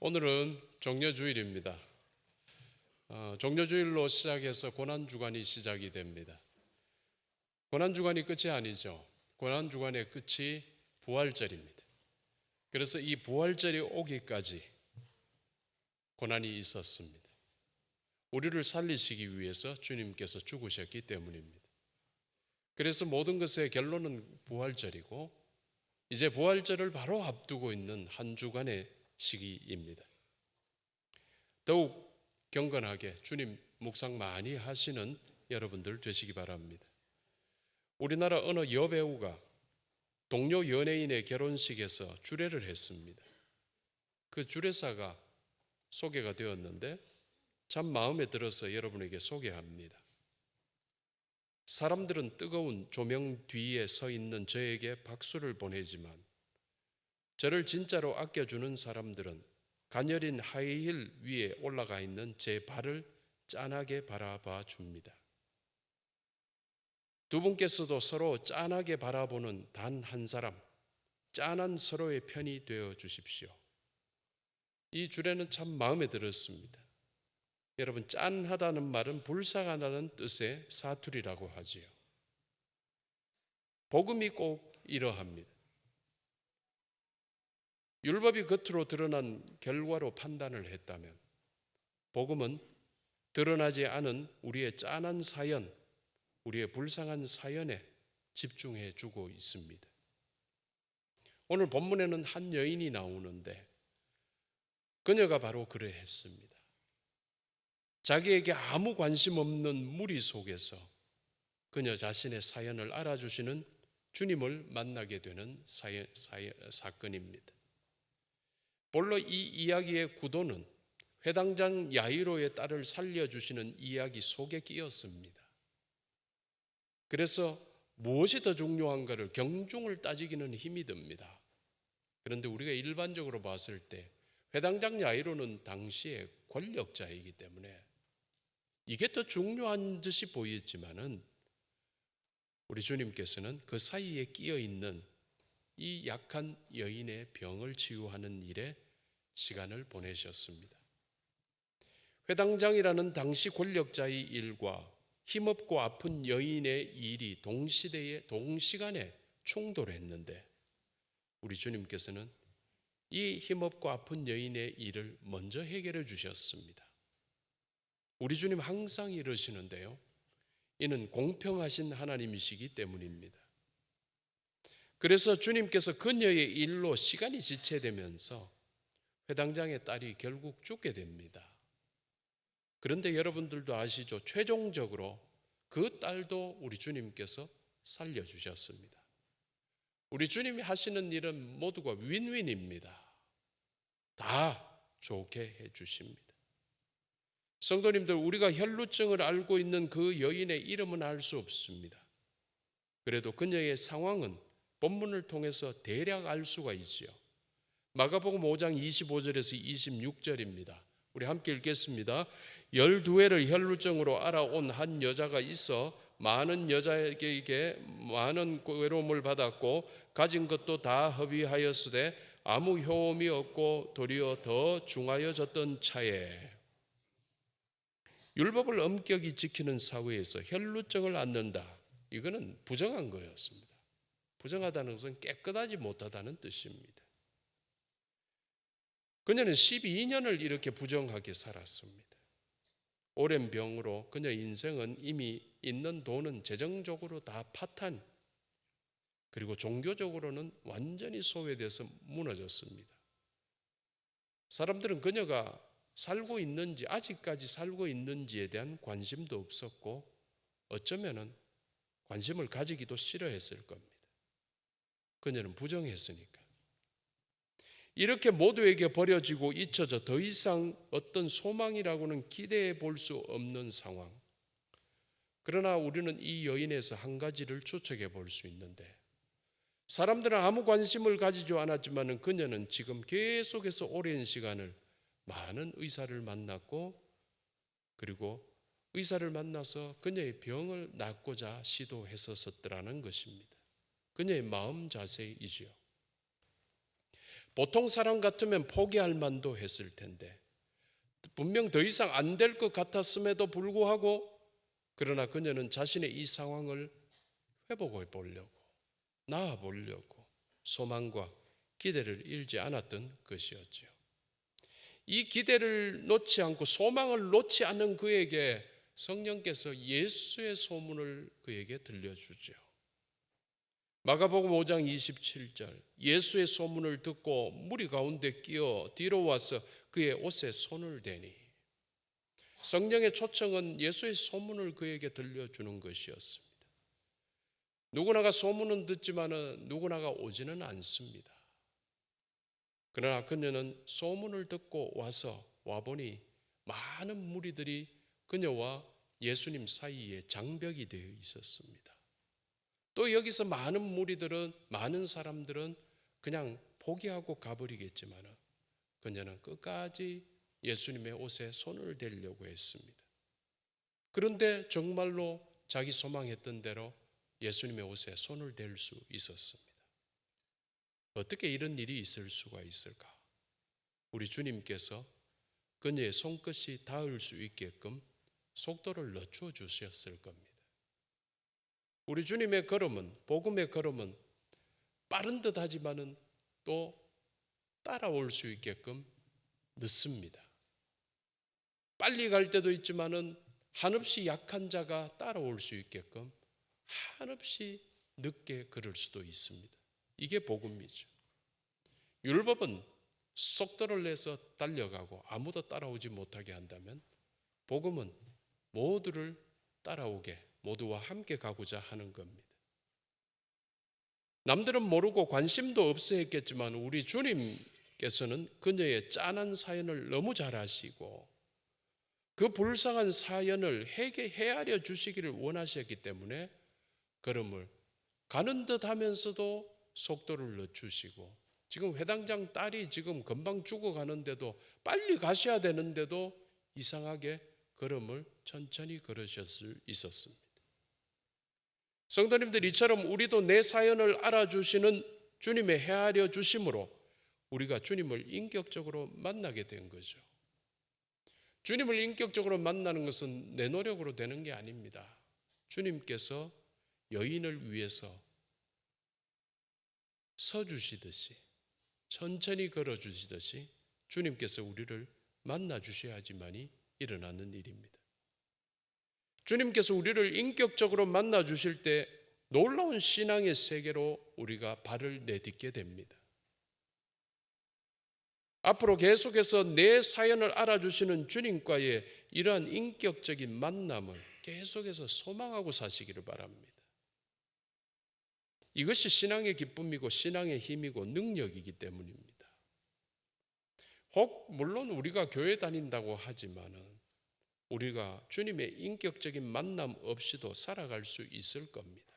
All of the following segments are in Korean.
오늘은 종려주일입니다. 종려주일로 시작해서 고난주간이 시작이 됩니다. 고난주간이 끝이 아니죠. 고난주간의 끝이 부활절입니다. 그래서 이 부활절이 오기까지 고난이 있었습니다. 우리를 살리시기 위해서 주님께서 죽으셨기 때문입니다. 그래서 모든 것의 결론은 부활절이고, 이제 부활절을 바로 앞두고 있는 한 주간의 시기입니다. 더욱 경건하게 주님 묵상 많이 하시는 여러분들 되시기 바랍니다. 우리나라 어느 여배우가 동료 연예인의 결혼식에서 주례를 했습니다. 그 주례사가 소개가 되었는데 참 마음에 들어서 여러분에게 소개합니다. 사람들은 뜨거운 조명 뒤에 서 있는 저에게 박수를 보내지만 저를 진짜로 아껴주는 사람들은 가녀린 하이힐 위에 올라가 있는 제 발을 짠하게 바라봐 줍니다. 두 분께서도 서로 짠하게 바라보는 단 한 사람, 짠한 서로의 편이 되어 주십시오. 이 주례는 참 마음에 들었습니다. 여러분, 짠하다는 말은 불쌍하다는 뜻의 사투리라고 하지요. 복음이 꼭 이러합니다. 율법이 겉으로 드러난 결과로 판단을 했다면 복음은 드러나지 않은 우리의 짠한 사연, 우리의 불쌍한 사연에 집중해 주고 있습니다. 오늘 본문에는 한 여인이 나오는데 그녀가 바로 그러했습니다. 자기에게 아무 관심 없는 무리 속에서 그녀 자신의 사연을 알아주시는 주님을 만나게 되는 사건입니다. 본래 이 이야기의 구도는 회당장 야이로의 딸을 살려주시는 이야기 속에 끼었습니다. 그래서 무엇이 더 중요한가를 경중을 따지기는 힘이 듭니다. 그런데 우리가 일반적으로 봤을 때 회당장 야이로는 당시의 권력자이기 때문에 이게 더 중요한 듯이 보였지만은 우리 주님께서는 그 사이에 끼어 있는 이 약한 여인의 병을 치유하는 일에 시간을 보내셨습니다. 회당장이라는 당시 권력자의 일과 힘없고 아픈 여인의 일이 동시간에 충돌했는데 우리 주님께서는 이 힘없고 아픈 여인의 일을 먼저 해결해 주셨습니다. 우리 주님 항상 이러시는데요, 이는 공평하신 하나님이시기 때문입니다. 그래서 주님께서 그녀의 일로 시간이 지체되면서 회당장의 딸이 결국 죽게 됩니다. 그런데 여러분들도 아시죠? 최종적으로 그 딸도 우리 주님께서 살려주셨습니다. 우리 주님이 하시는 일은 모두가 윈윈입니다. 다 좋게 해주십니다. 성도님들, 우리가 혈루증을 앓고 있는 그 여인의 이름은 알 수 없습니다. 그래도 그녀의 상황은 본문을 통해서 대략 알 수가 있지요. 마가복음 5장 25절에서 26절입니다. 우리 함께 읽겠습니다. 12회를 혈루증으로 알아온 한 여자가 있어 많은 여자에게 많은 외로움을 받았고 가진 것도 다 허비하였으되 아무 효험이 없고 도리어 더 중하여졌던 차에, 율법을 엄격히 지키는 사회에서 혈루증을 앓는다, 이거는 부정한 거였습니다. 부정하다는 것은 깨끗하지 못하다는 뜻입니다. 그녀는 12년을 이렇게 부정하게 살았습니다. 오랜 병으로 그녀 인생은 이미 있는 돈은 재정적으로 다 파탄, 그리고 종교적으로는 완전히 소외돼서 무너졌습니다. 사람들은 그녀가 살고 있는지, 아직까지 살고 있는지에 대한 관심도 없었고 어쩌면은 관심을 가지기도 싫어했을 겁니다. 그녀는 부정했으니까. 이렇게 모두에게 버려지고 잊혀져 더 이상 어떤 소망이라고는 기대해 볼 수 없는 상황. 그러나 우리는 이 여인에서 한 가지를 추측해 볼 수 있는데, 사람들은 아무 관심을 가지지 않았지만 그녀는 지금 계속해서 오랜 시간을 많은 의사를 만났고, 그리고 의사를 만나서 그녀의 병을 낫고자 시도했었더라는 것입니다. 그녀의 마음 자세이지요. 보통 사람 같으면 포기할 만도 했을 텐데 분명 더 이상 안 될 것 같았음에도 불구하고 그러나 그녀는 자신의 이 상황을 회복해 보려고 나아 보려고 소망과 기대를 잃지 않았던 것이었죠. 이 기대를 놓지 않고 소망을 놓지 않는 그에게 성령께서 예수의 소문을 그에게 들려주죠. 마가복음 5장 27절 예수의 소문을 듣고 무리 가운데 끼어 뒤로 와서 그의 옷에 손을 대니 성령의 초청은 예수의 소문을 그에게 들려주는 것이었습니다. 누구나가 소문은 듣지만은 누구나가 오지는 않습니다. 그러나 그녀는 소문을 듣고 와보니 많은 무리들이 그녀와 예수님 사이에 장벽이 되어 있었습니다. 또 여기서 많은 사람들은 그냥 포기하고 가버리겠지만 그녀는 끝까지 예수님의 옷에 손을 대려고 했습니다. 그런데 정말로 자기 소망했던 대로 예수님의 옷에 손을 댈 수 있었습니다. 어떻게 이런 일이 있을 수가 있을까? 우리 주님께서 그녀의 손끝이 닿을 수 있게끔 속도를 늦춰 주셨을 겁니다. 우리 주님의 걸음은, 복음의 걸음은 빠른 듯 하지만은 또 따라올 수 있게끔 늦습니다. 빨리 갈 때도 있지만은 한없이 약한 자가 따라올 수 있게끔 한없이 늦게 걸을 수도 있습니다. 이게 복음이죠. 율법은 속도를 내서 달려가고 아무도 따라오지 못하게 한다면 복음은 모두를 따라오게 모두와 함께 가고자 하는 겁니다. 남들은 모르고 관심도 없어 했겠지만 우리 주님께서는 그녀의 짠한 사연을 너무 잘 아시고 그 불쌍한 사연을 헤아려 주시기를 원하셨기 때문에 걸음을 가는 듯 하면서도 속도를 늦추시고 지금 회당장 딸이 지금 금방 죽어가는데도 빨리 가셔야 되는데도 이상하게 걸음을 천천히 걸으셨을 있었습니다. 성도님들 이처럼 우리도 내 사연을 알아주시는 주님의 헤아려 주심으로 우리가 주님을 인격적으로 만나게 된 거죠. 주님을 인격적으로 만나는 것은 내 노력으로 되는 게 아닙니다. 주님께서 여인을 위해서 서주시듯이 천천히 걸어주시듯이 주님께서 우리를 만나주셔야지만이 일어나는 일입니다. 주님께서 우리를 인격적으로 만나주실 때 놀라운 신앙의 세계로 우리가 발을 내딛게 됩니다. 앞으로 계속해서 내 사연을 알아주시는 주님과의 이러한 인격적인 만남을 계속해서 소망하고 사시기를 바랍니다. 이것이 신앙의 기쁨이고 신앙의 힘이고 능력이기 때문입니다. 혹 물론 우리가 교회 다닌다고 하지만은 우리가 주님의 인격적인 만남 없이도 살아갈 수 있을 겁니다.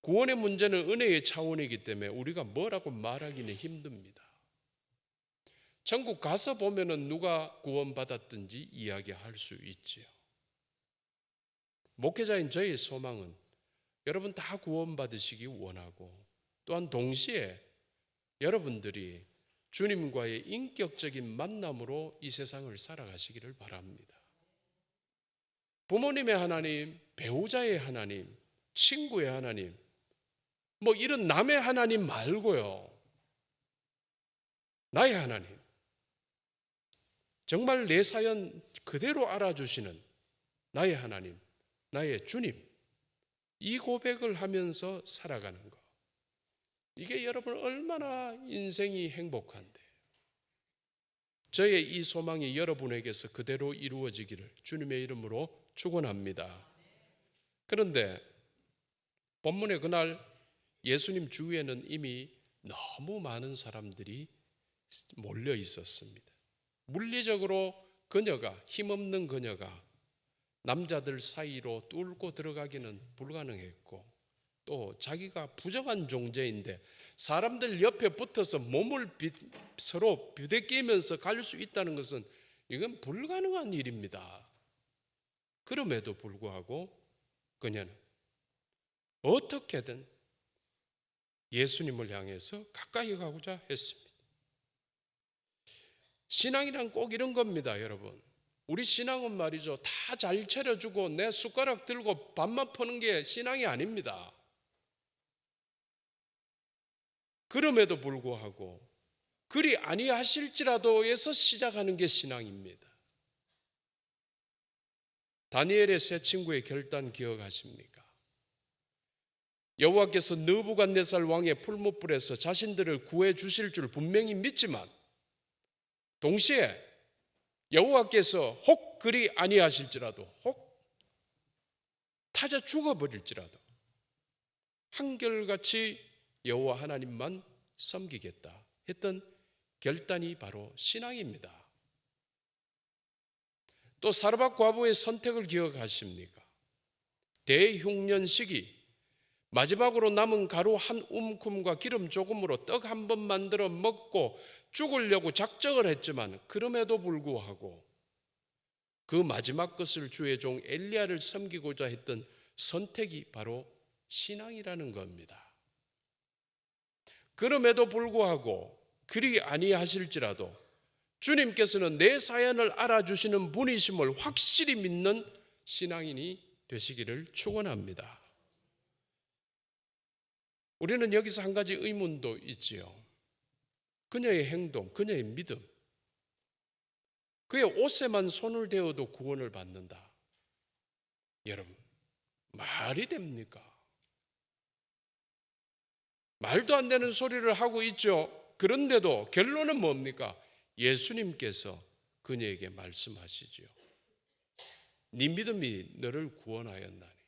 구원의 문제는 은혜의 차원이기 때문에 우리가 뭐라고 말하기는 힘듭니다. 천국 가서 보면은 누가 구원받았든지 이야기할 수 있지요. 목회자인 저의 소망은 여러분 다 구원받으시기 원하고 또한 동시에 여러분들이 주님과의 인격적인 만남으로 이 세상을 살아가시기를 바랍니다. 부모님의 하나님, 배우자의 하나님, 친구의 하나님, 뭐 이런 남의 하나님 말고요. 나의 하나님. 정말 내 사연 그대로 알아주시는 나의 하나님, 나의 주님. 이 고백을 하면서 살아가는 것. 이게 여러분 얼마나 인생이 행복한데. 저의 이 소망이 여러분에게서 그대로 이루어지기를 주님의 이름으로 축원합니다. 그런데 본문의 그날 예수님 주위에는 이미 너무 많은 사람들이 몰려 있었습니다. 물리적으로 그녀가 힘없는 그녀가 남자들 사이로 뚫고 들어가기는 불가능했고 또 자기가 부정한 존재인데 사람들 옆에 붙어서 몸을 서로 부대끼면서 갈 수 있다는 것은 이건 불가능한 일입니다. 그럼에도 불구하고 그녀는 어떻게든 예수님을 향해서 가까이 가고자 했습니다. 신앙이란 꼭 이런 겁니다, 여러분. 우리 신앙은 말이죠, 다 잘 차려주고 내 숟가락 들고 밥만 퍼는 게 신앙이 아닙니다. 그럼에도 불구하고 그리 아니하실지라도에서 시작하는 게 신앙입니다. 다니엘의 세 친구의 결단 기억하십니까? 여호와께서 느부갓네살 왕의 풀무불에서 자신들을 구해 주실 줄 분명히 믿지만 동시에 여호와께서 혹 그리 아니하실지라도, 혹 타자 죽어버릴지라도 한결같이 여호와 하나님만 섬기겠다 했던 결단이 바로 신앙입니다. 또 사르밧 과부의 선택을 기억하십니까? 대흉년 시기 마지막으로 남은 가루 한 움큼과 기름 조금으로 떡 한 번 만들어 먹고 죽으려고 작정을 했지만 그럼에도 불구하고 그 마지막 것을 주의 종 엘리야를 섬기고자 했던 선택이 바로 신앙이라는 겁니다. 그럼에도 불구하고 그리 아니하실지라도 주님께서는 내 사연을 알아주시는 분이심을 확실히 믿는 신앙인이 되시기를 축원합니다. 우리는 여기서 한 가지 의문도 있지요. 그녀의 행동, 그녀의 믿음, 그의 옷에만 손을 대어도 구원을 받는다. 여러분, 말이 됩니까? 말도 안 되는 소리를 하고 있죠. 그런데도 결론은 뭡니까? 예수님께서 그녀에게 말씀하시죠. 네 믿음이 너를 구원하였나니.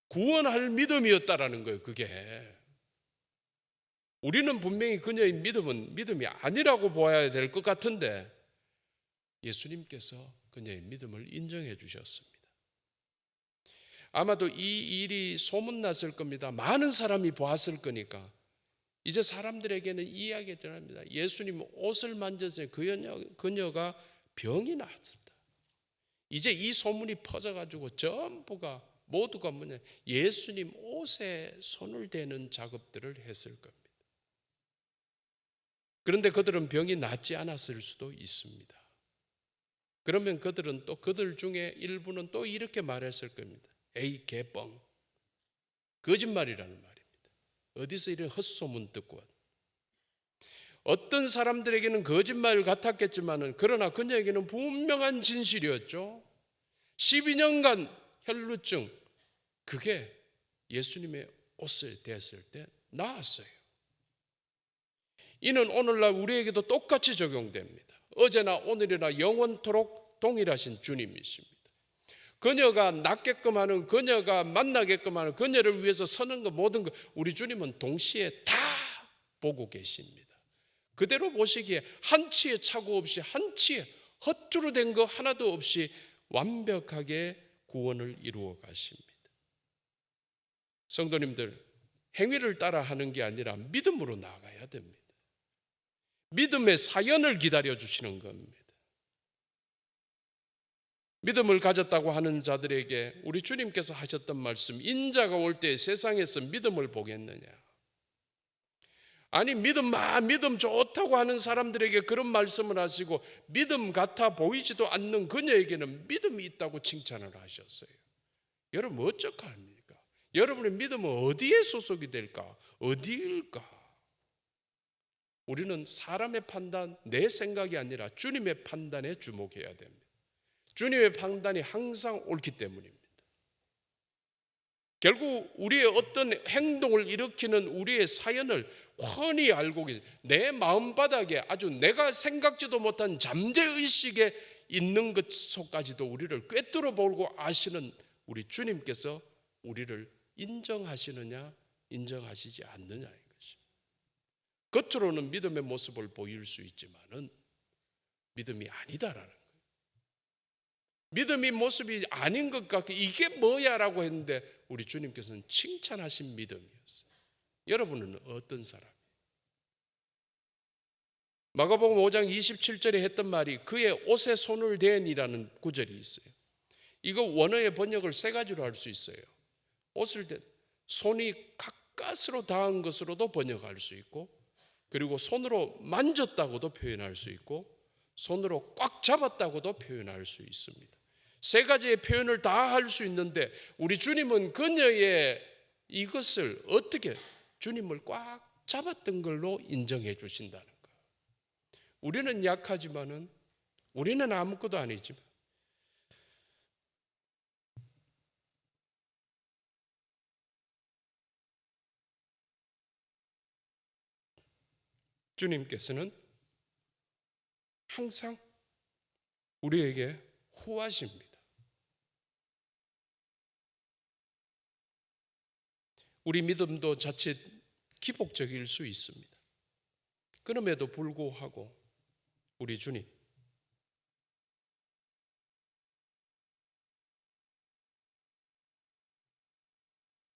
구원할 믿음이었다라는 거예요, 그게. 우리는 분명히 그녀의 믿음은 믿음이 아니라고 보아야 될 것 같은데 예수님께서 그녀의 믿음을 인정해 주셨습니다. 아마도 이 일이 소문났을 겁니다. 많은 사람이 보았을 거니까 이제 사람들에게는 이야기가 전합니다. 예수님 옷을 만져서 그녀가 병이 나았습니다. 이제 이 소문이 퍼져가지고 전부가 모두가 예수님 옷에 손을 대는 작업들을 했을 겁니다. 그런데 그들은 병이 낫지 않았을 수도 있습니다. 그러면 그들은 또 그들 중에 일부는 또 이렇게 말했을 겁니다. 에이 개뻥, 거짓말이라는 말입니다. 어디서 이런 헛소문 듣고. 어떤 사람들에게는 거짓말 같았겠지만 그러나 그녀에게는 분명한 진실이었죠. 12년간 혈루증, 그게 예수님의 옷을 대었을 때 나았어요. 이는 오늘날 우리에게도 똑같이 적용됩니다. 어제나 오늘이나 영원토록 동일하신 주님이십니다. 그녀가 낫게끔 하는, 그녀가 만나게끔 하는, 그녀를 위해서 서는 것, 모든 것 우리 주님은 동시에 다 보고 계십니다. 그대로 보시기에 한치의 착오 없이, 한치의 헛주로 된 거 하나도 없이 완벽하게 구원을 이루어 가십니다. 성도님들, 행위를 따라 하는 게 아니라 믿음으로 나아가야 됩니다. 믿음의 사연을 기다려 주시는 겁니다. 믿음을 가졌다고 하는 자들에게 우리 주님께서 하셨던 말씀, 인자가 올 때 세상에서 믿음을 보겠느냐. 아니 믿음 좋다고 하는 사람들에게 그런 말씀을 하시고 믿음 같아 보이지도 않는 그녀에게는 믿음이 있다고 칭찬을 하셨어요. 여러분 어떡합니까? 여러분의 믿음은 어디에 소속이 될까? 어디일까? 우리는 사람의 판단, 내 생각이 아니라 주님의 판단에 주목해야 됩니다. 주님의 판단이 항상 옳기 때문입니다. 결국 우리의 어떤 행동을 일으키는 우리의 사연을 훤히 알고 계신, 내 마음바닥에 아주 내가 생각지도 못한 잠재의식에 있는 것까지도 우리를 꿰뚫어 보고 아시는 우리 주님께서 우리를 인정하시느냐 인정하시지 않느냐인 것입니다. 겉으로는 믿음의 모습을 보일 수 있지만은 믿음이 아니다라는 거예요. 믿음이 모습이 아닌 것 같고 이게 뭐야 라고 했는데 우리 주님께서는 칭찬하신 믿음이었어요. 여러분은 어떤 사람이에요? 마가복음 5장 27절에 했던 말이 그의 옷에 손을 댄이라는 구절이 있어요. 이거 원어의 번역을 세 가지로 할 수 있어요. 옷을 댄, 손이 가스로 닿은 것으로도 번역할 수 있고, 그리고 손으로 만졌다고도 표현할 수 있고, 손으로 꽉 잡았다고도 표현할 수 있습니다. 세 가지의 표현을 다 할 수 있는데 우리 주님은 그녀의 이것을 어떻게 주님을 꽉 잡았던 걸로 인정해 주신다는 거예요. 우리는 약하지만은, 우리는 아무것도 아니지만 주님께서는 항상 우리에게 후하십니다. 우리 믿음도 자칫 기복적일 수 있습니다. 그럼에도 불구하고 우리 주님,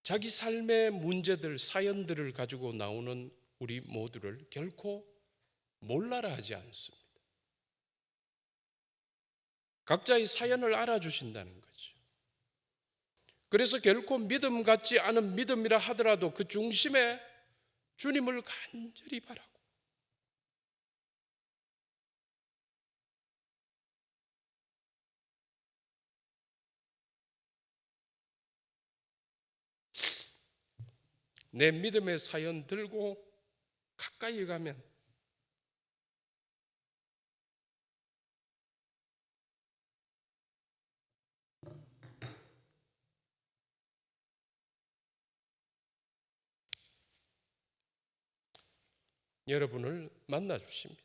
자기 삶의 문제들, 사연들을 가지고 나오는 우리 모두를 결코 몰라라 하지 않습니다. 각자의 사연을 알아주신다는 거죠. 그래서 결코 믿음 같지 않은 믿음이라 하더라도 그 중심에 주님을 간절히 바라고, 내 믿음의 사연 들고 가까이 가면 여러분을 만나 주십니다.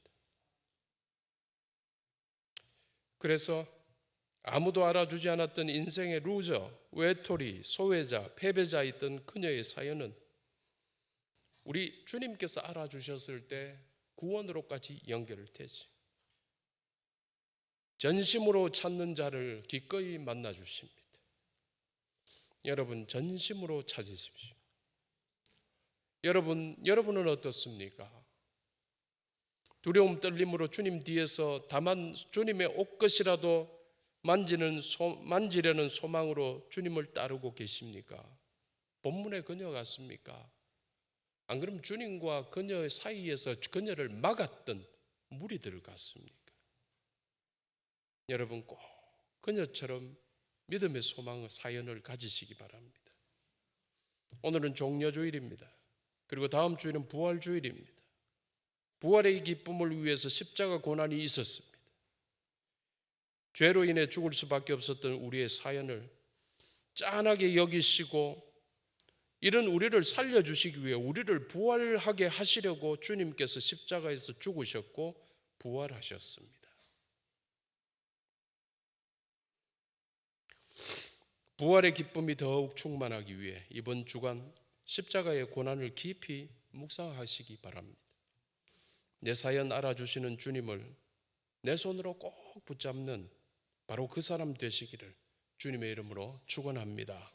그래서 아무도 알아주지 않았던 인생의 루저, 외톨이, 소외자, 패배자였던 그녀의 사연은 우리 주님께서 알아주셨을 때 구원으로까지 연결되지. 전심으로 찾는 자를 기꺼이 만나 주십니다. 여러분, 전심으로 찾으십시오. 여러분은 어떻습니까? 두려움 떨림으로 주님 뒤에서 다만 주님의 옷것이라도 만지려는 소망으로 주님을 따르고 계십니까? 본문의 그녀 같습니까? 안 그러면 주님과 그녀의 사이에서 그녀를 막았던 무리들 같습니까? 여러분 꼭 그녀처럼 믿음의 소망의 사연을 가지시기 바랍니다. 오늘은 종려주일입니다. 그리고 다음 주일은 부활주일입니다. 부활의 기쁨을 위해서 십자가 고난이 있었습니다. 죄로 인해 죽을 수밖에 없었던 우리의 사연을 짠하게 여기시고 이런 우리를 살려주시기 위해 우리를 부활하게 하시려고 주님께서 십자가에서 죽으셨고 부활하셨습니다. 부활의 기쁨이 더욱 충만하기 위해 이번 주간 십자가의 고난을 깊이 묵상하시기 바랍니다. 내 사연 알아주시는 주님을 내 손으로 꼭 붙잡는 바로 그 사람 되시기를 주님의 이름으로 축원합니다.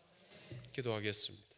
기도하겠습니다.